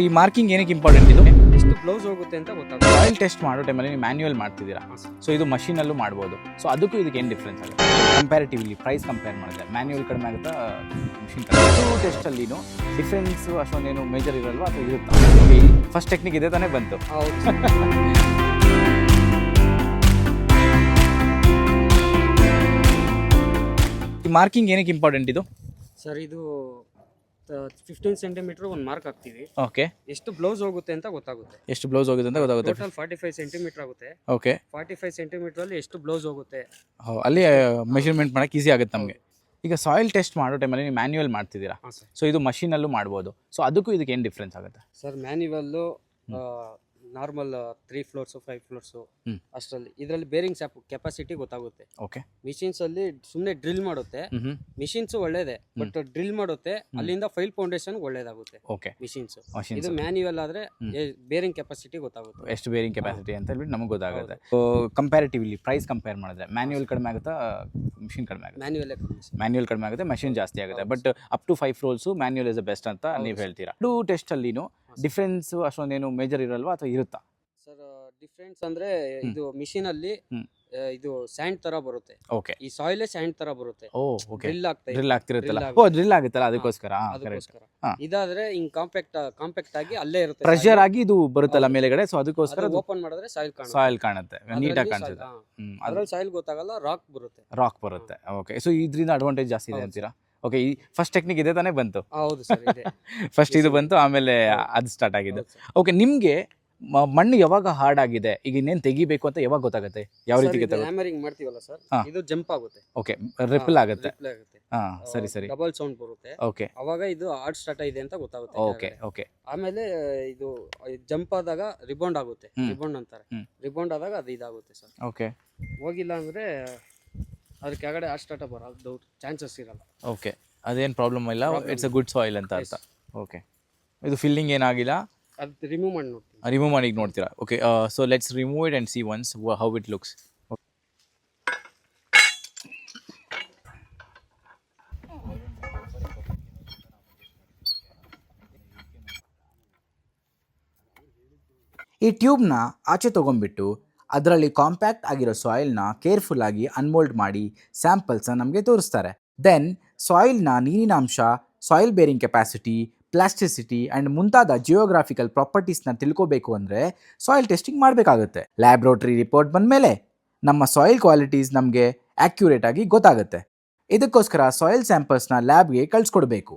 ಈ ಮಾರ್ಕಿಂಗ್ ಏನಕ್ಕೆ ಇಂಪಾರ್ಟೆಂಟ್ ಇದು? ಎಷ್ಟು ಬ್ಲೌಸ್ ಹೋಗುತ್ತೆ ಅಂತ ಗೊತ್ತಾಗುತ್ತೆ. ಸಾಯಿಲ್ ಟೆಸ್ಟ್ ಮಾಡೋ ಟೈಮಲ್ಲಿ ನೀವು ಮ್ಯಾನ್ಯುವಲ್ ಮಾಡ್ತಿದ್ದೀರಾ, ಸೊ ಇದು ಮಷೀನಲ್ಲೂ ಮಾಡ್ಬೋದು. ಸೊ ಅದಕ್ಕೂ ಇದಕ್ಕೆ ಏನು ಡಿಫ್ರೆನ್ಸ್ ಆಗುತ್ತೆ ಕಂಪ್ಯಾರಿಟಿವ್ಲಿ ಪ್ರೈಸ್ ಕಂಪೇರ್ ಮಾಡಿದ್ರೆ? ಮ್ಯಾನ್ಯುವಲ್ ಕಡಿಮೆ ಆಗುತ್ತಾ ಮಿಷಿನ್ ಕಡಿಮೆ? ಟೂ ಟೆಸ್ಟಲ್ಲಿನೂ ಡಿಫ್ರೆನ್ಸ್ ಅಷ್ಟೊಂದೇನು ಮೇಜರ್ ಇರಲ್ವಾ ಅಥವಾ ಇರುತ್ತಾ? ಓಕೆ, ಫಸ್ಟ್ ಟೆಕ್ನಿಕ್ ಇದೆ ತಾನೇ ಬಂತು. ಹೌದು. ಈ ಮಾರ್ಕಿಂಗ್ ಏನಕ್ಕೆ ಇಂಪಾರ್ಟೆಂಟ್ ಇದು? ಸರ್ ಇದು 15 ಸೆಂಟಿಮೀಟರ್ ಒಂದು ಮಾರ್ಕ್ ಹಾಕ್ತೀವಿ. ಓಕೆ, ಎಷ್ಟು ಬ್ಲೌಸ್ ಹೋಗುತ್ತೆ ಅಂತ ಗೊತ್ತಾಗುತ್ತೆ. ಎಷ್ಟು ಬ್ಲೌಸ್ ಹೋಗುತ್ತೆ ಅಂತ ಗೊತ್ತಾಗುತ್ತೆ. ಟೋಟಲ್ 45 ಸೆಂಟಿಮೀಟರ್ ಆಗುತ್ತೆ. ಓಕೆ, 45 ಸೆಂಟಿಮೀಟರ್ ಅಲ್ಲಿ ಎಷ್ಟು ಬ್ಲೌಸ್ ಹೋಗುತ್ತೆ ಅಲ್ಲಿ ಮೆಷರ್ಮೆಂಟ್ ಮಾಡೋಕ್ಕೆ ಈಸಿ ಆಗುತ್ತೆ ನಮಗೆ. ಈಗ ಸಾಯಿಲ್ ಟೆಸ್ಟ್ ಮಾಡೋ ಟೈಮಲ್ಲಿ ನೀವು ಮ್ಯಾನ್ಯುವಲ್ ಮಾಡ್ತಿದ್ದೀರಾ, ಹಾಂ ಸರ್. ಸೊ ಇದು ಮಷೀನಲ್ಲೂ ಮಾಡ್ಬೋದು. ಸೊ ಅದಕ್ಕೂ ಇದಕ್ಕೆ ಏನು ಡಿಫ್ರೆನ್ಸ್ ಆಗುತ್ತೆ? Sir manual normal 3 flours 5 flours ಹ್ಮ್. ಅಷ್ಟರಲ್ಲಿ ಇದರಲ್ಲಿ ಬೇರಿಂಗ್ ಕೆಪಾಸಿಟಿ ಗೊತ್ತಾಗುತ್ತೆ. ಓಕೆ. ಮಿಷಿನ್ಸ್ ಅಲ್ಲಿ ಸುಮ್ಮನೆ ಡ್ರಿಲ್ ಮಾಡುತ್ತೆ. ಮಿಷಿನ್ಸ್ ಒಳ್ಳೇದೇ, ಬಟ್ ಡ್ರಿಲ್ ಮಾಡುತ್ತೆ ಅಲ್ಲಿಂದ ಫೈಲ್ ಫೌಂಡೇಶನ್ ಒಳ್ಳೇದಾಗುತ್ತೆ ಓಕೆ, ಮಿಷಿನ್ಸ್. ಮಷೀನ್ ಇದು ಮ್ಯಾನ್ಯುವಲ್ ಆದ್ರೆ ಬೇರಿಂಗ್ ಕೆಪಾಸಿಟಿ ಗೊತ್ತಾಗುತ್ತೆ. ಎಷ್ಟು ಬೇರಿಂಗ್ ಕೆಪಾಸಿಟಿ ಅಂತ ಹೇಳ್ಬಿಟ್ಟು ನಮಗೆ ಗೊತ್ತಾಗುತ್ತೆ. ಸೊ ಕಂಪ್ಯಾರಿಟಿವ್ಲಿ ಪ್ರೈಸ್ ಕಂಪೇರ್ ಮಾಡಿದ್ರೆ ಮ್ಯಾನ್ಯುವಲ್ ಕಡಿಮೆ ಆಗುತ್ತಾ ಮಿಷಿನ್ ಕಡಿಮೆ ಆಗುತ್ತೆ? ಮ್ಯಾನ್ಯುವಲ್ ಕಡಿಮೆ ಆಗುತ್ತೆ, ಮಷಿನ್ ಜಾಸ್ತಿ ಆಗುತ್ತೆ. But up to 5 floors manual is best ಅಂತ ನೀವು ಹೇಳ್ತೀರಾ. ಟೂ ಟೆಸ್ಟಲ್ಲಿನೂ ಡಿಫ್ರೆನ್ಸ್ ಅಷ್ಟೊಂದೇನು ಮೇಜರ್ ಇರಲ್ವಾ ಅಥವಾ ಇರುತ್ತಾ? ಸರ್ ಡಿಫ್ರೆನ್ಸ್ ಅಂದ್ರೆ ಇದು ಮಿಷಿನ್ ಅಲ್ಲಿ ಇದು ಸ್ಯಾಂಡ್ ತರ ಬರುತ್ತೆ. ಓಕೆ, ಈ ಸಾಯಿಲ್ ಸ್ಯಾಂಡ್ ತರ ಬರುತ್ತೆ. ಓ ಓಕೆ, ಡ್ರಿಲ್ ಆಗ್ತಾ ಡ್ರಿಲ್ ಆಗ್ತಿರುತ್ತಲ್ಲ. drill ಓ ಡ್ರಿಲ್ ಆಗುತ್ತಲ್ಲ, ಅದಕ್ಕೋಸ್ಕರ. ಅದಕ್ಕೋಸ್ಕರ. ಹಾ. ಇದಾದ್ರೆ ಹಿಂಗ್ ಕಾಂಪ್ಯಾಕ್ಟ್ ಆಗಿ ಅಲ್ಲೇ ಇರುತ್ತೆ. ಪ್ರೆಷರ್ ಆಗಿ ಇದು ಬರುತ್ತಲ್ಲ ಮೇಲೆಗಡೆ, ಸೊ ಅದಕ್ಕೋಸ್ಕರ ಓಪನ್ ಮಾಡಿದ್ರೆ ಸಾಯಿಲ್ ಕಾಣುತ್ತೆ. ಸಾಯಿಲ್ ಕಾಣುತ್ತೆ, ನೀಟಾಗಿ ಕಾಣಿಸುತ್ತೆ. ಅದ್ರಲ್ಲಿ ಸಾಯಿಲ್ ಗೊತ್ತಾಗಲ್ಲ, ರಾಕ್ ಬರುತ್ತೆ. ರಾಕ್ ಬರುತ್ತೆ. ಓಕೆ, ಸೊ ಇದರಿಂದ ಅಡ್ವಾಂಟೇಜ್ ಜಾಸ್ತಿ ಇದೆ ಅಂತೀರಾ? ಓಕೆ, ಈ ಫಸ್ಟ್ ಟೆಕ್ನಿಕ್ ಇದೆ ತಾನೇ ಬಂತು. ಹೌದು ಸರ್, ಇದೆ. ಫಸ್ಟ್ ಇದು ಬಂತು, ಆಮೇಲೆ ಅದು ಸ್ಟಾರ್ಟ್ ಆಗಿದ್ದು. ಓಕೆ, ನಿಮಗೆ ಮಣ್ಣು ಯಾವಾಗ ಹಾರ್ಡ್ ಆಗಿದೆ, ಈಗ ಇನ್ನೇನು ತೆಗಿಬೇಕು ಅಂತ ಯಾವಾಗ ಗೊತ್ತಾಗುತ್ತೆ? ಯಾವ ರೀತಿ ಗೊತ್ತಾಗುತ್ತೆ? ಹ್ಯಾಮರಿಂಗ್ ಮಾಡ್ತೀವಲ್ಲ ಸರ್, ಇದು ಜಂಪ್ ಆಗುತ್ತೆ. ಓಕೆ, ರಿಪಲ್ ಆಗುತ್ತೆ. ಹಾ, ಸರಿ ಸರಿ. ಡಬಲ್ ಸೌಂಡ್ ಬರುತ್ತೆ. ಓಕೆ, ಅವಾಗ ಇದು ಹಾರ್ಡ್ ಸ್ಟಾರ್ಟ್ ಆಗಿದೆ ಅಂತ ಗೊತ್ತಾಗುತ್ತೆ. Okay okay. ಆಮೇಲೆ ಇದು ಜಂಪ್ ಆದಾಗ ರಿಬೌಂಡ್ ಆಗುತ್ತೆ. ರಿಬೌಂಡ್ ಅಂತಾರೆ. ರಿಬೌಂಡ್ ಆದಾಗ ಅದು ಇದಾಗುತ್ತೆ ಸರ್. ಓಕೆ, ಹೋಗಿಲ್ಲ ಅಂದ್ರೆ ಅದ್ರ ಕೆಳಗಡೆ ಹಾರ್ಡ್ ಸ್ಟಾರ್ಟ್ ಬರೋದು ಚಾನ್ಸಸ್ ಇರಲ್ಲ. ಓಕೆ, ಅದೇನು ಪ್ರಾಬ್ಲಮ್ ಇಲ್ಲ, ಇಟ್ಸ್ ಅ ಗುಡ್ ಸಾಯಿಲ್ ಅಂತ ಅರ್ಥ. ಓಕೆ, ಇದು ಫಿಲ್ಲಿಂಗ್ ಏನಾಗಿಲ್ಲ, ಅದು ರಿಮೂವ್ ಮಾಡಿ ನೋಡ್ತೀನಿ. ರಿಮೂವ್ ಮಾಡಿ ನೋಡ್ತೀರಾ? Okay, so let's remove it and C once how it looks. ಈ ಟ್ಯೂಬ್ನ ಆಚೆ ತೊಗೊಂಡ್ಬಿಟ್ಟು ಅದರಲ್ಲಿ ಕಾಂಪ್ಯಾಕ್ಟ್ ಆಗಿರೋ ಸಾಯಿಲ್ನ ಕೇರ್ಫುಲ್ಲಾಗಿ ಅನ್ಮೋಲ್ಡ್ ಮಾಡಿ ಸ್ಯಾಂಪಲ್ಸ್ನ ನಮಗೆ ತೋರಿಸ್ತಾರೆ. ದೆನ್ ಸಾಯಿಲ್ನ ನೀರಿನಾಂಶ, soil bearing capacity, plasticity and ಮುಂತಾದ ಜಿಯೋಗ್ರಾಫಿಕಲ್ ಪ್ರಾಪರ್ಟೀಸ್ನ ತಿಳ್ಕೋಬೇಕು ಅಂದರೆ ಸಾಯಿಲ್ ಟೆಸ್ಟಿಂಗ್ ಮಾಡಬೇಕಾಗುತ್ತೆ. ಲ್ಯಾಬ್ರೋಟರಿ ರಿಪೋರ್ಟ್ ಬಂದಮೇಲೆ ನಮ್ಮ ಸಾಯಿಲ್ ಕ್ವಾಲಿಟೀಸ್ ನಮಗೆ ಆ್ಯಕ್ಯುರೇಟಾಗಿ ಗೊತ್ತಾಗುತ್ತೆ. ಇದಕ್ಕೋಸ್ಕರ ಸಾಯಿಲ್ ಸ್ಯಾಂಪಲ್ಸ್ನ ಲ್ಯಾಬ್ಗೆ ಕಳಿಸ್ಕೊಡ್ಬೇಕು.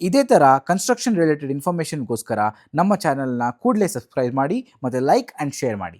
ಇದೇ ಥರ ಕನ್ಸ್ಟ್ರಕ್ಷನ್ ರಿಲೇಟೆಡ್ ಇನ್ಫಾರ್ಮೇಷನ್ಗೋಸ್ಕರ ನಮ್ಮ ಚಾನಲ್ನ ಕೂಡಲೇ ಸಬ್ಸ್ಕ್ರೈಬ್ ಮಾಡಿ ಮತ್ತು ಲೈಕ್ ಆ್ಯಂಡ್ ಶೇರ್ ಮಾಡಿ.